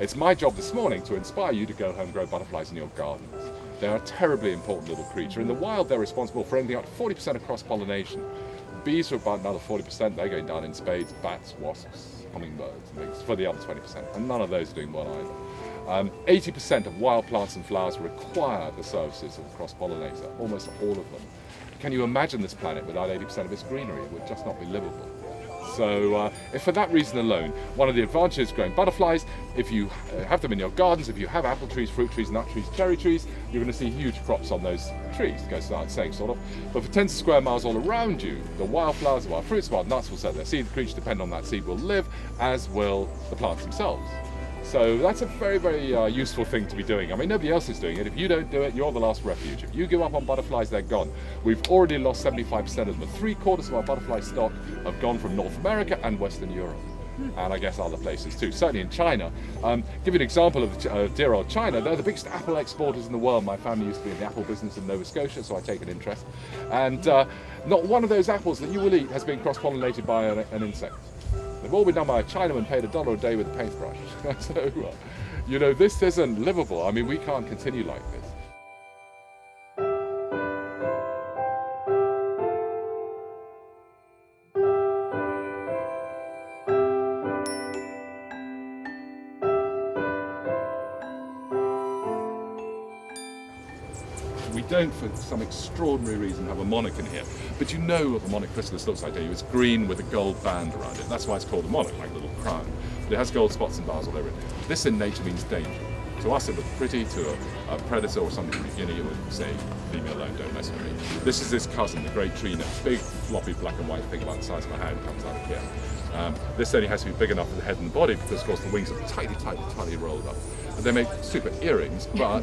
It's my job this morning to inspire you to go home and grow butterflies in your gardens. They are a terribly important little creature. In the wild, they're responsible for anything up to 40% of cross-pollination. Bees are about another 40%, they're going down in spades, bats, wasps, hummingbirds, and things for the other 20%, and none of those are doing well either. 80% of wild plants and flowers require the services of a cross-pollinator, almost all of them. Can you imagine this planet without 80% of its greenery? It would just not be livable. So if for that reason alone, one of the advantages of growing butterflies, if you have them in your gardens, if you have apple trees, fruit trees, nut trees, cherry trees, you're going to see huge crops on those trees, it goes without saying sort of. But for tens of square miles all around you, the wildflowers, the wild fruits, the wild nuts will set their seed, the creatures depend on that seed will live, as will the plants themselves. So that's a very, very useful thing to be doing. I mean, nobody else is doing it. If you don't do it, you're the last refuge. If you give up on butterflies, they're gone. We've already lost 75% of them. 3/4 of our butterfly stock have gone from North America and Western Europe. And I guess other places too, certainly in China. Give you an example of dear old China. They're the biggest apple exporters in the world. My family used to be in the apple business in Nova Scotia, so I take an interest. And not one of those apples that you will eat has been cross-pollinated by an insect. They've all been done by a Chinaman paid $1 a day with a paintbrush. So, you know, this isn't livable. I mean, we can't continue like this. We don't, for some extraordinary reason, have a monarch in here. But you know what the monarch chrysalis looks like, don't you? It's green with a gold band around it. That's why it's called a monarch, like a little crown. But it has gold spots and bars all over it. This in nature means danger. To us it looks pretty, to a predator or something from Guinea it would say, leave me alone, don't mess with me. This is his cousin, the great tree nut. Big, floppy, black and white thing about the size of my hand comes out of here. This only has to be big enough for the head and the body because, of course, the wings are tiny rolled up. And they make super earrings, but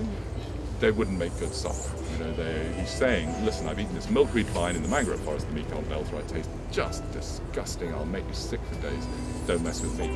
they wouldn't make good supper. You know, he's saying, listen, I've eaten this milkweed vine in the mangrove forest, the Mekong Delta, where it tastes just disgusting. I'll make you sick for days. Don't mess with me.